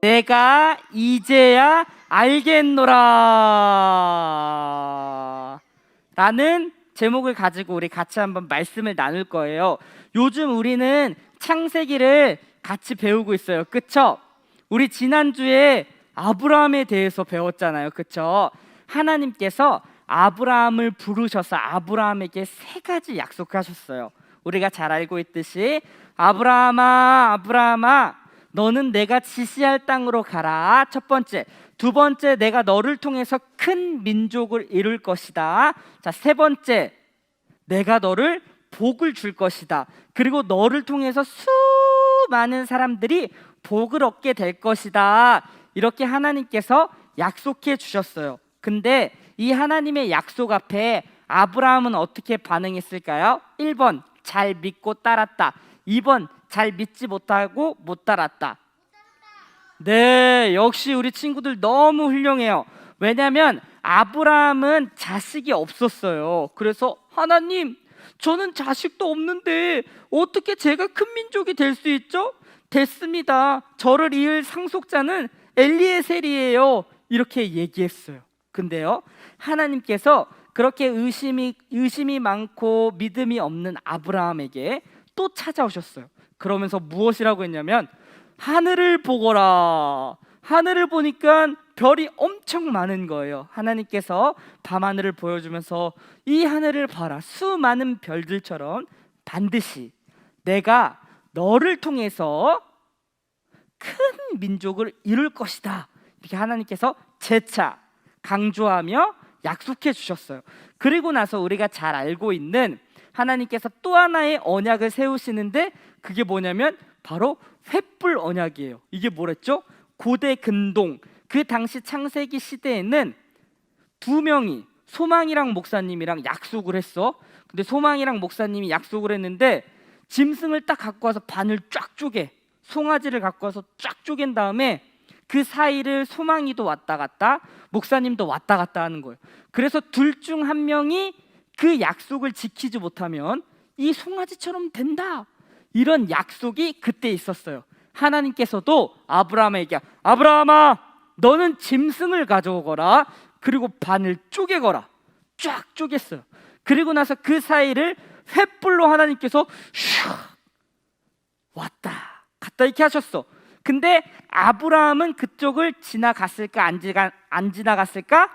내가 이제야 알겠노라 라는 제목을 가지고 우리 같이 한번 말씀을 나눌 거예요. 요즘 우리는 창세기를 같이 배우고 있어요. 그쵸? 우리 지난주에 아브라함에 대해서 배웠잖아요. 그쵸? 하나님께서 아브라함을 부르셔서 아브라함에게 세 가지 약속하셨어요. 우리가 잘 알고 있듯이 아브라함아, 아브라함아, 너는 내가 지시할 땅으로 가라. 첫 번째. 두 번째, 내가 너를 통해서 큰 민족을 이룰 것이다. 자, 세 번째, 내가 너를 복을 줄 것이다. 그리고 너를 통해서 수많은 사람들이 복을 얻게 될 것이다. 이렇게 하나님께서 약속해 주셨어요. 근데 이 하나님의 약속 앞에 아브라함은 어떻게 반응했을까요? 1번, 잘 믿고 따랐다. 2번, 잘 믿지 못하고 못 따랐다. 네, 역시 우리 친구들 너무 훌륭해요. 왜냐하면 아브라함은 자식이 없었어요. 그래서 하나님, 저는 자식도 없는데 어떻게 제가 큰 민족이 될 수 있죠? 됐습니다. 저를 이을 상속자는 엘리에셀이에요. 이렇게 얘기했어요. 근데요, 하나님께서 그렇게 의심이 많고 믿음이 없는 아브라함에게 또 찾아오셨어요. 그러면서 무엇이라고 했냐면, 하늘을 보거라. 하늘을 보니까 별이 엄청 많은 거예요. 하나님께서 밤하늘을 보여주면서 이 하늘을 봐라. 수많은 별들처럼 반드시 내가 너를 통해서 큰 민족을 이룰 것이다. 이렇게 하나님께서 재차 강조하며 약속해 주셨어요. 그리고 나서 우리가 잘 알고 있는 하나님께서 또 하나의 언약을 세우시는데, 그게 뭐냐면 바로 횃불 언약이에요. 이게 뭐랬죠? 고대 근동, 그 당시 창세기 시대에는 두 명이, 소망이랑 목사님이랑 약속을 했어. 근데 소망이랑 목사님이 약속을 했는데 짐승을 딱 갖고 와서 반을 쫙 쪼개, 송아지를 갖고 와서 쫙 쪼갠 다음에 그 사이를 소망이도 왔다 갔다, 목사님도 왔다 갔다 하는 거예요. 그래서 둘 중 한 명이 그 약속을 지키지 못하면 이 송아지처럼 된다, 이런 약속이 그때 있었어요. 하나님께서도 아브라함에게, 아브라함아, 너는 짐승을 가져오거라. 그리고 반을 쪼개거라. 쫙 쪼갰어요. 그리고 나서 그 사이를 횃불로 하나님께서 슉 왔다 갔다 이렇게 하셨어. 근데 아브라함은 그쪽을 지나갔을까 안 지나갔을까?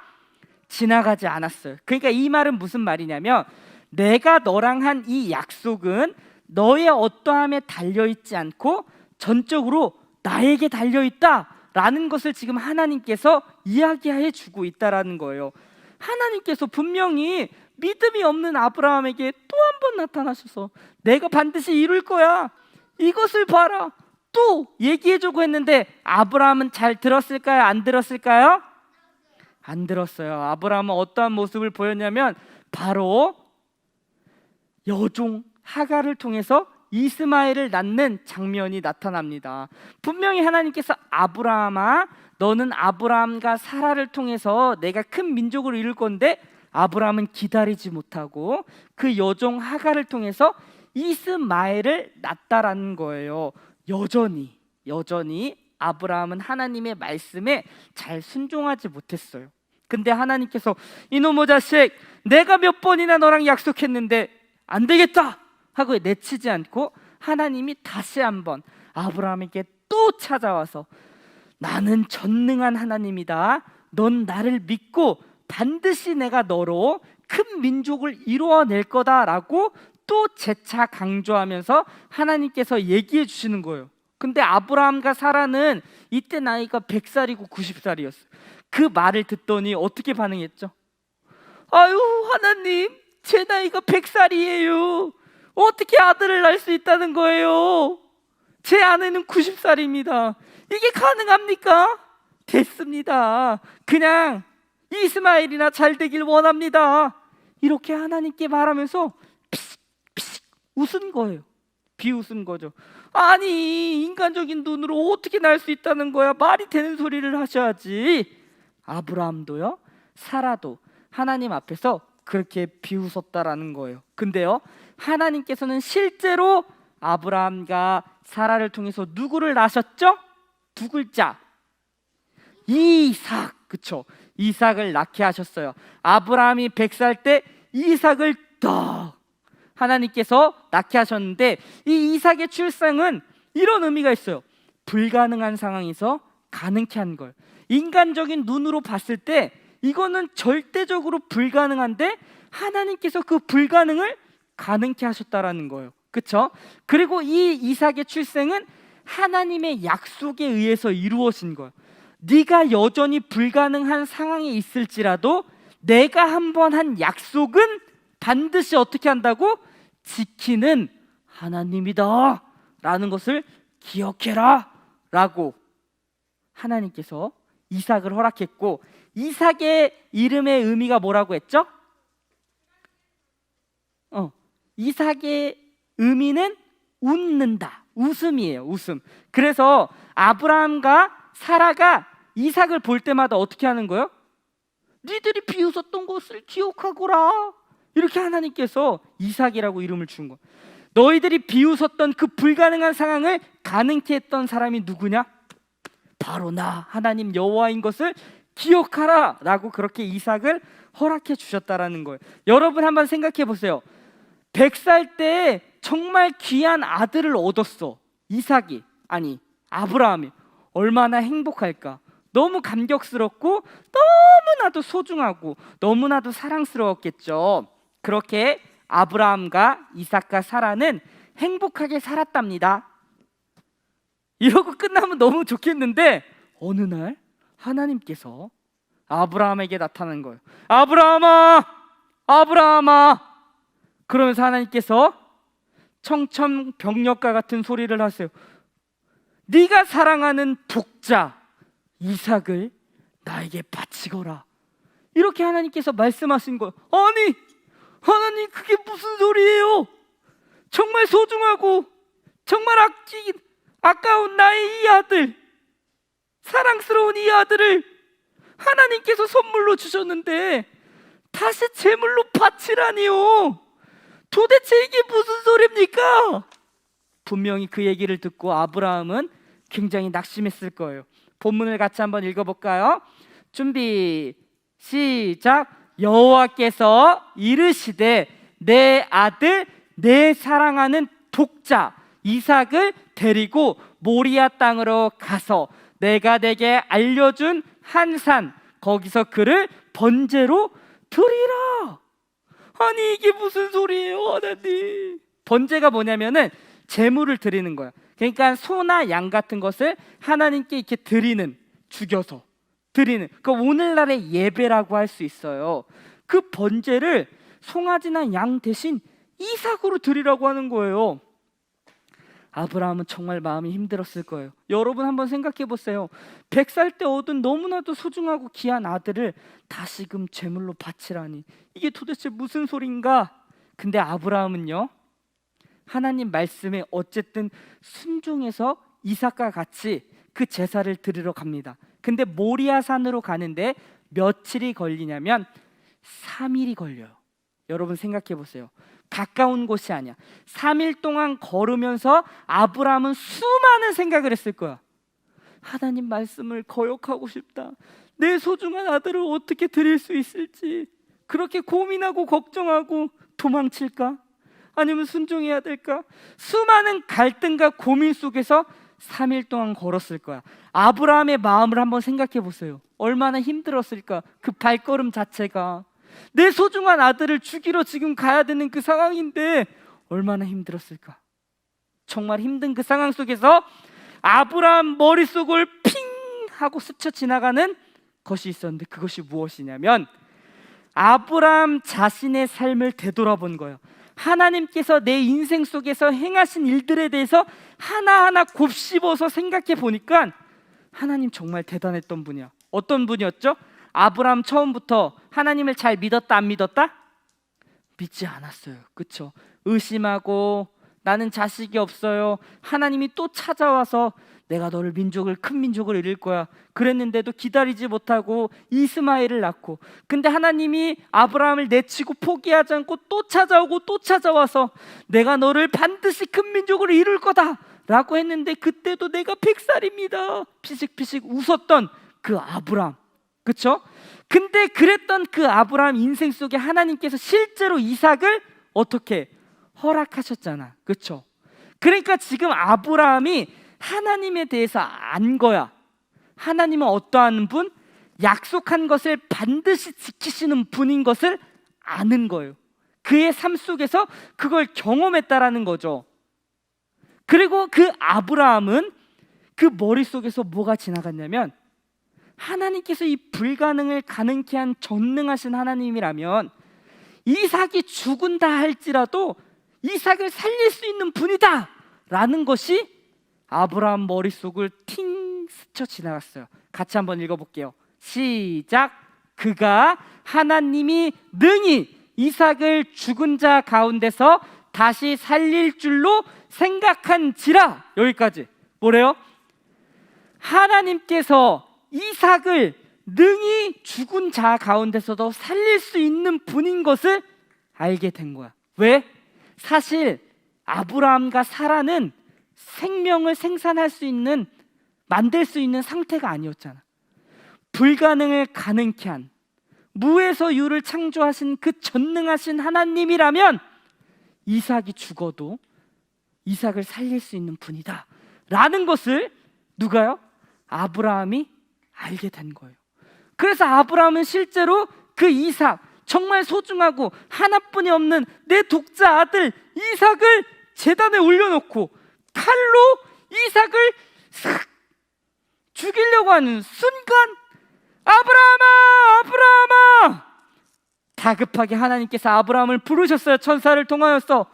지나가지 않았어요. 그러니까 이 말은 무슨 말이냐면, 내가 너랑 한 이 약속은 너의 어떠함에 달려있지 않고 전적으로 나에게 달려있다라는 것을 지금 하나님께서 이야기해 주고 있다라는 거예요. 하나님께서 분명히 믿음이 없는 아브라함에게 또 한 번 나타나셔서 내가 반드시 이룰 거야, 이것을 봐라, 또 얘기해주고 했는데 아브라함은 잘 들었을까요? 안 들었을까요? 안 들었어요. 아브라함은 어떠한 모습을 보였냐면 바로 여종 하갈을 통해서 이스마엘을 낳는 장면이 나타납니다. 분명히 하나님께서 아브라함아, 너는 아브라함과 사라를 통해서 내가 큰 민족을 이룰 건데, 아브라함은 기다리지 못하고 그 여종 하갈을 통해서 이스마엘을 낳았다라는 거예요. 여전히 아브라함은 하나님의 말씀에 잘 순종하지 못했어요. 근데 하나님께서 이놈의 자식, 내가 몇 번이나 너랑 약속했는데 안 되겠다 하고 내치지 않고 하나님이 다시 한번 아브라함에게 또 찾아와서, 나는 전능한 하나님이다. 넌 나를 믿고 반드시 내가 너로 큰 민족을 이루어낼 거다라고 또 재차 강조하면서 하나님께서 얘기해 주시는 거예요. 근데 아브라함과 사라는 이때 나이가 100살이고 90살이었어요. 그 말을 듣더니 어떻게 반응했죠? 아유, 하나님, 제 나이가 100살이에요. 어떻게 아들을 낳을 수 있다는 거예요? 제 아내는 90살입니다. 이게 가능합니까? 됐습니다. 그냥 이스마엘이나 잘 되길 원합니다. 이렇게 하나님께 말하면서 피식 웃은 거예요. 비웃은 거죠. 아니, 인간적인 눈으로 어떻게 낳을 수 있다는 거야? 말이 되는 소리를 하셔야지. 아브라함도요, 사라도 하나님 앞에서 그렇게 비웃었다라는 거예요. 근데요, 하나님께서는 실제로 아브라함과 사라를 통해서 누구를 낳으셨죠? 두 글자, 이삭, 그쵸? 이삭을 낳게 하셨어요. 아브라함이 100살 때 이삭을 딱 하나님께서 낳게 하셨는데, 이 이삭의 출생은 이런 의미가 있어요. 불가능한 상황에서 가능케 한 걸. 인간적인 눈으로 봤을 때 이거는 절대적으로 불가능한데 하나님께서 그 불가능을 가능케 하셨다라는 거예요. 그쵸? 그리고 이 이삭의 출생은 하나님의 약속에 의해서 이루어진 거예요. 네가 여전히 불가능한 상황에 있을지라도 내가 한번 한 약속은 반드시 어떻게 한다고? 지키는 하나님이다 라는 것을 기억해라 라고 하나님께서 이삭을 허락했고, 이삭의 이름의 의미가 뭐라고 했죠? 이삭의 의미는 웃는다, 웃음이에요. 웃음. 그래서 아브라함과 사라가 이삭을 볼 때마다 어떻게 하는 거예요? 니들이 비웃었던 것을 기억하거라, 이렇게 하나님께서 이삭이라고 이름을 준 거예요. 너희들이 비웃었던 그 불가능한 상황을 가능케 했던 사람이 누구냐? 바로 나 하나님 여호와인 것을 기억하라 라고 그렇게 이삭을 허락해 주셨다라는 거예요. 여러분 한번 생각해 보세요. 100살 때 정말 귀한 아들을 얻었어. 이삭이, 아니 아브라함이. 얼마나 행복할까? 너무 감격스럽고 너무나도 소중하고 너무나도 사랑스러웠겠죠. 그렇게 아브라함과 이삭과 사라는 행복하게 살았답니다. 이러고 끝나면 너무 좋겠는데, 어느 날 하나님께서 아브라함에게 나타난 거예요. 아브라함아, 아브라함아. 그러면서 하나님께서 청천벽력과 같은 소리를 하세요. 네가 사랑하는 독자 이삭을 나에게 바치거라, 이렇게 하나님께서 말씀하신 거예요. 아니 하나님, 그게 무슨 소리예요? 정말 소중하고 정말 아까운 나의 이 아들, 사랑스러운 이 아들을 하나님께서 선물로 주셨는데 다시 제물로 바치라니요. 도대체 이게 무슨 소리입니까? 분명히 그 얘기를 듣고 아브라함은 굉장히 낙심했을 거예요. 본문을 같이 한번 읽어볼까요? 준비 시작. 여호와께서 이르시되 내 아들 내 사랑하는 독자 이삭을 데리고 모리아 땅으로 가서 내가 내게 알려준 한 산 거기서 그를 번제로 드리라. 아니 이게 무슨 소리예요 하나님? 번제가 뭐냐면은 제물을 드리는 거야. 그러니까 소나 양 같은 것을 하나님께 이렇게 드리는, 죽여서 드리는, 그 오늘날의 예배라고 할 수 있어요. 그 번제를 송아지나 양 대신 이삭으로 드리라고 하는 거예요. 아브라함은 정말 마음이 힘들었을 거예요. 여러분 한번 생각해 보세요. 100살 때 얻은 너무나도 소중하고 귀한 아들을 다시금 제물로 바치라니, 이게 도대체 무슨 소린가? 근데 아브라함은요, 하나님 말씀에 어쨌든 순종해서 이삭과 같이 그 제사를 드리러 갑니다. 근데 모리아 산으로 가는데 며칠이 걸리냐면 3일이 걸려요. 여러분 생각해 보세요. 가까운 곳이 아니야. 3일 동안 걸으면서 아브라함은 수많은 생각을 했을 거야. 하나님 말씀을 거역하고 싶다. 내 소중한 아들을 어떻게 드릴 수 있을지 그렇게 고민하고 걱정하고, 도망칠까? 아니면 순종해야 될까? 수많은 갈등과 고민 속에서 3일 동안 걸었을 거야. 아브라함의 마음을 한번 생각해 보세요. 얼마나 힘들었을까? 그 발걸음 자체가. 내 소중한 아들을 죽이러 지금 가야 되는 그 상황인데 얼마나 힘들었을까? 정말 힘든 그 상황 속에서 아브라함 머릿속을 핑 하고 스쳐 지나가는 것이 있었는데, 그것이 무엇이냐면 아브라함 자신의 삶을 되돌아본 거예요. 하나님께서 내 인생 속에서 행하신 일들에 대해서 하나하나 곱씹어서 생각해 보니까 하나님 정말 대단했던 분이야. 어떤 분이었죠? 아브라함 처음부터 하나님을 잘 믿었다 안 믿었다? 믿지 않았어요. 그쵸? 의심하고 나는 자식이 없어요. 하나님이 또 찾아와서 내가 너를 큰 민족을 이룰 거야 그랬는데도 기다리지 못하고 이스마엘을 낳고, 근데 하나님이 아브라함을 내치고 포기하지 않고 또 찾아오고 또 찾아와서 내가 너를 반드시 큰 민족으로 이룰 거다 라고 했는데, 그때도 내가 100살입니다 피식피식 웃었던 그 아브람, 그쵸? 근데 그랬던 그 아브람 인생 속에 하나님께서 실제로 이삭을 어떻게 허락하셨잖아, 그쵸? 그러니까 지금 아브라함이 하나님에 대해서 안 거야. 하나님은 어떠한 분? 약속한 것을 반드시 지키시는 분인 것을 아는 거예요. 그의 삶 속에서 그걸 경험했다라는 거죠. 그리고 그 아브라함은 그 머릿속에서 뭐가 지나갔냐면, 하나님께서 이 불가능을 가능케 한 전능하신 하나님이라면 이삭이 죽은다 할지라도 이삭을 살릴 수 있는 분이다 라는 것이 아브라함 머릿속을 팅 스쳐 지나갔어요. 같이 한번 읽어볼게요. 시작. 그가 하나님이 능히 이삭을 죽은 자 가운데서 다시 살릴 줄로 생각한지라. 여기까지. 뭐래요? 하나님께서 이삭을 능히 죽은 자 가운데서도 살릴 수 있는 분인 것을 알게 된 거야. 왜? 사실 아브라함과 사라는 생명을 생산할 수 있는, 만들 수 있는 상태가 아니었잖아. 불가능을 가능케 한, 무에서 유를 창조하신 그 전능하신 하나님이라면 이삭이 죽어도 이삭을 살릴 수 있는 분이다 라는 것을 누가요? 아브라함이 알게 된 거예요. 그래서 아브라함은 실제로 그 이삭, 정말 소중하고 하나뿐이 없는 내 독자 아들 이삭을 제단에 올려놓고 칼로 이삭을 싹 죽이려고 하는 순간, 아브라함아, 아브라함아! 다급하게 하나님께서 아브라함을 부르셨어요. 천사를 통하여서.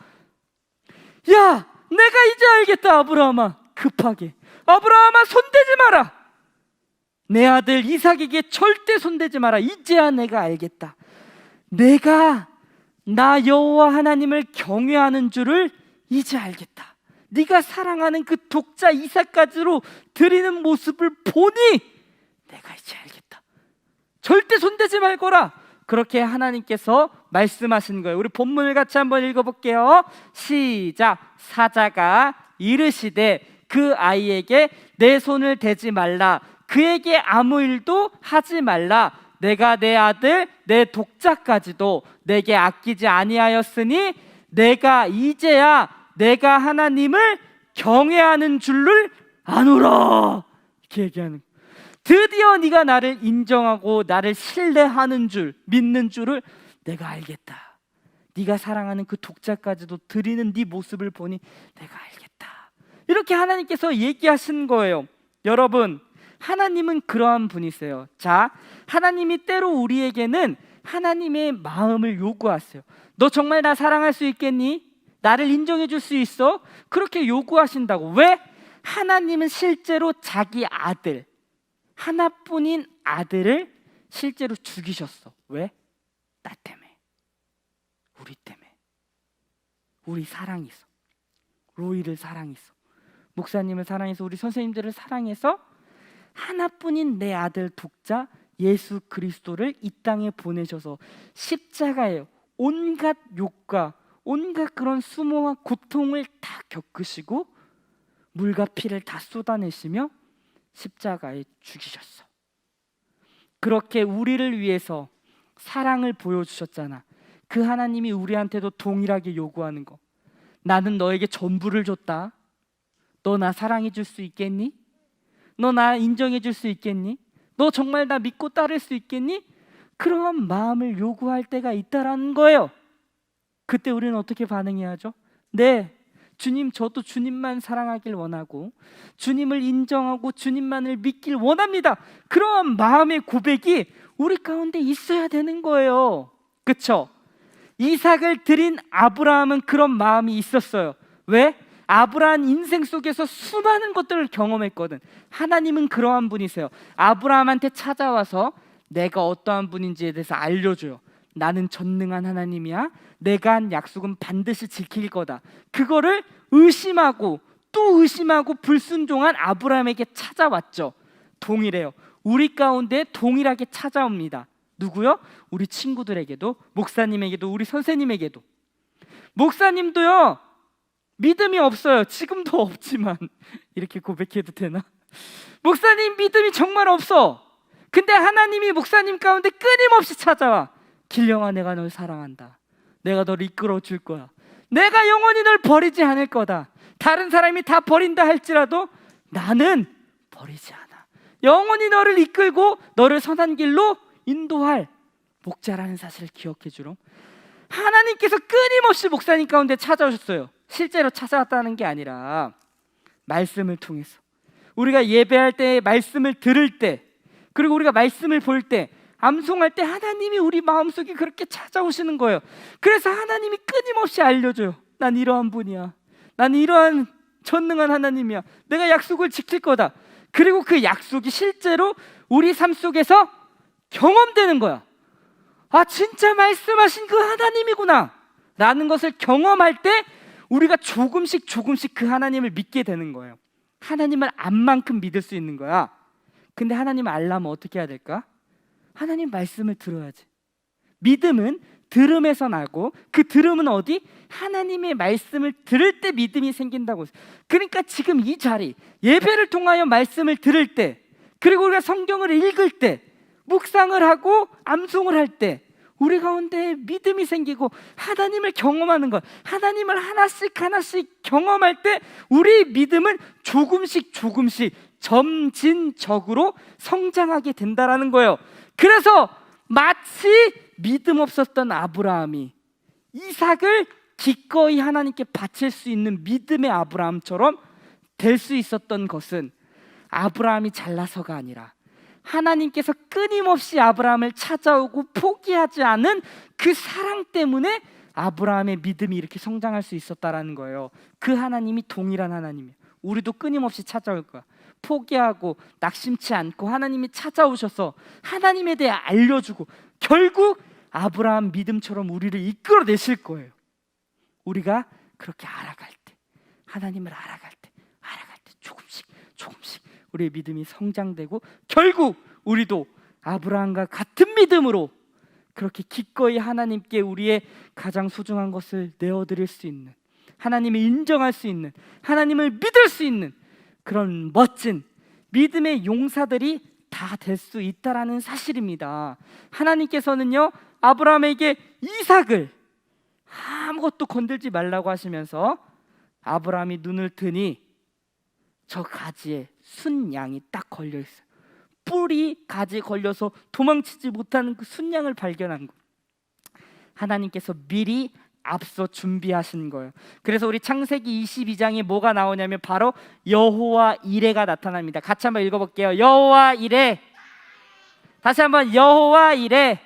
야, 내가 이제 알겠다. 아브라함아, 급하게, 아브라함아, 손대지 마라. 내 아들 이삭에게 절대 손대지 마라. 이제야 내가 알겠다. 내가 나 여호와 하나님을 경외하는 줄을 이제 알겠다. 네가 사랑하는 그 독자 이삭까지로 드리는 모습을 보니 내가 이제 알겠다. 절대 손대지 말거라. 그렇게 하나님께서 말씀하신 거예요. 우리 본문을 같이 한번 읽어볼게요. 시작. 사자가 이르시되 그 아이에게 내 손을 대지 말라. 그에게 아무 일도 하지 말라. 내가 내 아들 내 독자까지도 내게 아끼지 아니하였으니 내가 이제야 내가 하나님을 경외하는 줄을 아노라. 이렇게 얘기하는 거예요. 드디어 네가 나를 인정하고 나를 신뢰하는 줄, 믿는 줄을 내가 알겠다. 네가 사랑하는 그 독자까지도 드리는 네 모습을 보니 내가 알겠다. 이렇게 하나님께서 얘기하신 거예요. 여러분, 하나님은 그러한 분이세요. 자, 하나님이 때로 우리에게는 하나님의 마음을 요구하세요. 너 정말 나 사랑할 수 있겠니? 나를 인정해 줄 수 있어? 그렇게 요구하신다고. 왜? 하나님은 실제로 자기 아들, 하나뿐인 아들을 실제로 죽이셨어. 왜? 나 때문에, 우리 때문에. 우리 사랑해서, 로이를 사랑해서, 목사님을 사랑해서, 우리 선생님들을 사랑해서 하나뿐인 내 아들 독자 예수 그리스도를 이 땅에 보내셔서 십자가에 온갖 욕과 온갖 그런 수모와 고통을 다 겪으시고 물과 피를 다 쏟아내시며 십자가에 죽이셨어. 그렇게 우리를 위해서 사랑을 보여주셨잖아. 그 하나님이 우리한테도 동일하게 요구하는 거. 나는 너에게 전부를 줬다. 너 나 사랑해 줄 수 있겠니? 너 나 인정해 줄 수 있겠니? 너 정말 나 믿고 따를 수 있겠니? 그러한 마음을 요구할 때가 있다라는 거예요. 그때 우리는 어떻게 반응해야 하죠? 네, 주님, 저도 주님만 사랑하길 원하고 주님을 인정하고 주님만을 믿길 원합니다. 그러한 마음의 고백이 우리 가운데 있어야 되는 거예요. 그렇죠? 이삭을 드린 아브라함은 그런 마음이 있었어요. 왜? 아브라함 인생 속에서 수많은 것들을 경험했거든. 하나님은 그러한 분이세요. 아브라함한테 찾아와서 내가 어떠한 분인지에 대해서 알려줘요. 나는 전능한 하나님이야. 내가 한 약속은 반드시 지킬 거다. 그거를 의심하고 또 의심하고 불순종한 아브라함에게 찾아왔죠. 동일해요. 우리 가운데 동일하게 찾아옵니다. 누구요? 우리 친구들에게도, 목사님에게도, 우리 선생님에게도. 목사님도요, 믿음이 없어요. 지금도 없지만 이렇게 고백해도 되나? 목사님 믿음이 정말 없어. 근데 하나님이 목사님 가운데 끊임없이 찾아와. 길령아, 내가 널 사랑한다. 내가 너를 이끌어 줄 거야. 내가 영원히 널 버리지 않을 거다. 다른 사람이 다 버린다 할지라도 나는 버리지 않아. 영원히 너를 이끌고 너를 선한 길로 인도할 목자라는 사실을 기억해 주렴. 하나님께서 끊임없이 목사님 가운데 찾아오셨어요. 실제로 찾아왔다는 게 아니라 말씀을 통해서, 우리가 예배할 때, 말씀을 들을 때, 그리고 우리가 말씀을 볼 때, 암송할 때 하나님이 우리 마음속에 그렇게 찾아오시는 거예요. 그래서 하나님이 끊임없이 알려줘요. 난 이러한 분이야. 난 이러한 전능한 하나님이야. 내가 약속을 지킬 거다. 그리고 그 약속이 실제로 우리 삶 속에서 경험되는 거야. 아, 진짜 말씀하신 그 하나님이구나 라는 것을 경험할 때 우리가 조금씩 그 하나님을 믿게 되는 거예요. 하나님을 안만큼 믿을 수 있는 거야. 근데 하나님을 알려면 어떻게 해야 될까? 하나님 말씀을 들어야지. 믿음은 들음에서 나고, 그 들음은 어디? 하나님의 말씀을 들을 때 믿음이 생긴다고. 그러니까 지금 이 자리, 예배를 통하여 말씀을 들을 때, 그리고 우리가 성경을 읽을 때, 묵상을 하고 암송을 할 때 우리 가운데 믿음이 생기고 하나님을 경험하는 것, 하나님을 하나씩 경험할 때 우리 믿음은 조금씩 점진적으로 성장하게 된다라는 거예요. 그래서 마치 믿음 없었던 아브라함이 이삭을 기꺼이 하나님께 바칠 수 있는 믿음의 아브라함처럼 될 수 있었던 것은 아브라함이 잘나서가 아니라 하나님께서 끊임없이 아브라함을 찾아오고 포기하지 않은 그 사랑 때문에 아브라함의 믿음이 이렇게 성장할 수 있었다라는 거예요. 그 하나님이 동일한 하나님이에요. 우리도 끊임없이 찾아올 거야. 포기하고 낙심치 않고 하나님이 찾아오셔서 하나님에 대해 알려주고 결국 아브라함 믿음처럼 우리를 이끌어내실 거예요. 우리가 그렇게 알아갈 때, 하나님을 알아갈 때 조금씩 우리의 믿음이 성장되고 결국 우리도 아브라함과 같은 믿음으로 그렇게 기꺼이 하나님께 우리의 가장 소중한 것을 내어드릴 수 있는, 하나님을 인정할 수 있는, 하나님을 믿을 수 있는 그런 멋진 믿음의 용사들이 다 될 수 있다라는 사실입니다. 하나님께서는요, 아브라함에게 이삭을 아무것도 건들지 말라고 하시면서 아브라함이 눈을 뜨니 저 가지에 순양이 딱 걸려 있어요. 뿔이 가지에 걸려서 도망치지 못하는 그 순양을 발견한 거. 하나님께서 미리 앞서 준비하신 거예요. 그래서 우리 창세기 22장에 뭐가 나오냐면 바로 여호와 이레가 나타납니다. 같이 한번 읽어볼게요. 여호와 이레. 다시 한번 여호와 이레.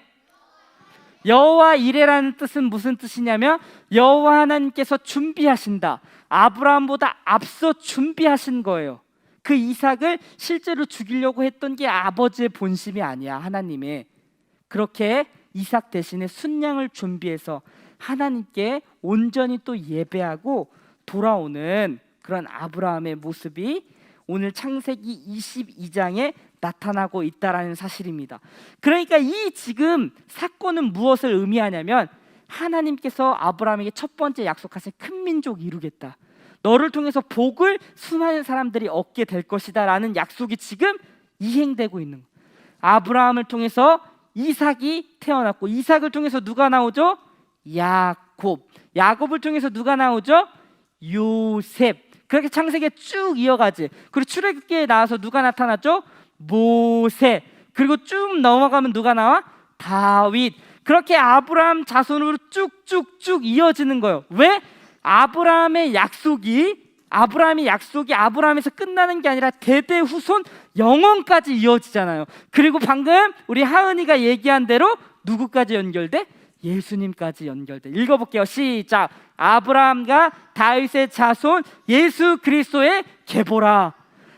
여호와 이레라는 뜻은 무슨 뜻이냐면 여호와 하나님께서 준비하신다. 아브라함보다 앞서 준비하신 거예요. 그 이삭을 실제로 죽이려고 했던 게 아버지의 본심이 아니야. 하나님의 그렇게 이삭 대신에 순양을 준비해서 하나님께 온전히 또 예배하고 돌아오는 그런 아브라함의 모습이 오늘 창세기 22장에 나타나고 있다라는 사실입니다. 그러니까 이 지금 사건은 무엇을 의미하냐면 하나님께서 아브라함에게 첫 번째 약속하신 큰 민족 이루겠다, 너를 통해서 복을 수많은 사람들이 얻게 될 것이다 라는 약속이 지금 이행되고 있는 거예요. 아브라함을 통해서 이삭이 태어났고, 이삭을 통해서 누가 나오죠? 야곱을 통해서 누가 나오죠? 요셉. 그렇게 창세기에 쭉 이어가지. 그리고 출애굽기에 나와서 누가 나타났죠? 모세. 그리고 쭉 넘어가면 누가 나와? 다윗. 그렇게 아브라함 자손으로 쭉쭉쭉 이어지는 거예요. 왜? 아브라함의 약속이 아브라함에서 끝나는 게 아니라 대대 후손 영원까지 이어지잖아요. 그리고 방금 우리 하은이가 얘기한 대로 누구까지 연결돼? 예수님까지 연결돼. 읽어볼게요. 시작. 아브라함과 다윗의 자손 예수 그리스도의 계보라.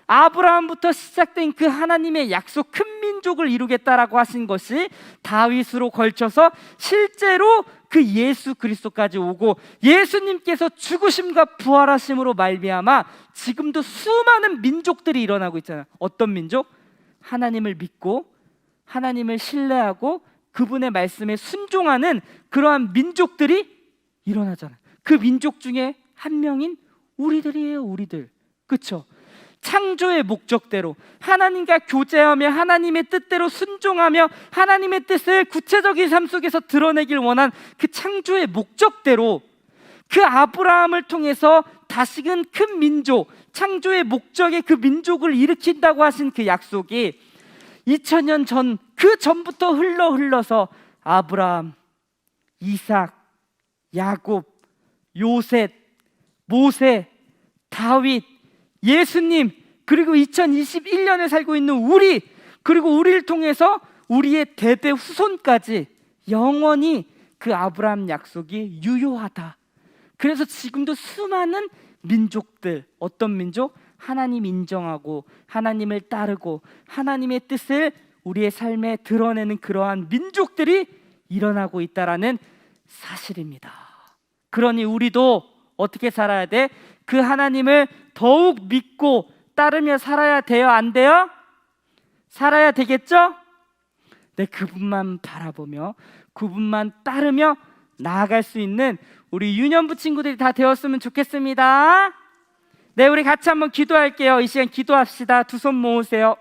아브라함부터 시작된 그 하나님의 약속 큰 민족을 이루겠다라고 하신 것이 다윗으로 걸쳐서 실제로 그 예수 그리스도까지 오고, 예수님께서 죽으심과 부활하심으로 말미암아 지금도 수많은 민족들이 일어나고 있잖아요. 어떤 민족? 하나님을 믿고 하나님을 신뢰하고 그분의 말씀에 순종하는 그러한 민족들이 일어나잖아요. 그 민족 중에 한 명인 우리들이에요. 우리들. 그렇죠? 창조의 목적대로 하나님과 교제하며 하나님의 뜻대로 순종하며 하나님의 뜻을 구체적인 삶 속에서 드러내길 원한 그 창조의 목적대로 그 아브라함을 통해서 다시금 큰 민족, 창조의 목적의 그 민족을 일으킨다고 하신 그 약속이 2000년 전, 그 전부터 흘러서 아브라함, 이삭, 야곱, 요셉, 모세, 다윗, 예수님, 그리고 2021년을 살고 있는 우리, 그리고 우리를 통해서 우리의 대대 후손까지 영원히 그 아브라함 약속이 유효하다. 그래서 지금도 수많은 민족들, 어떤 민족? 하나님 인정하고 하나님을 따르고 하나님의 뜻을 우리의 삶에 드러내는 그러한 민족들이 일어나고 있다라는 사실입니다. 그러니 우리도 어떻게 살아야 돼? 그 하나님을 더욱 믿고 따르며 살아야 돼요? 안 돼요? 살아야 되겠죠? 네, 그분만 바라보며 그분만 따르며 나아갈 수 있는 우리 유년부 친구들이 다 되었으면 좋겠습니다. 네, 우리 같이 한번 기도할게요. 이 시간 기도합시다. 두 손 모으세요.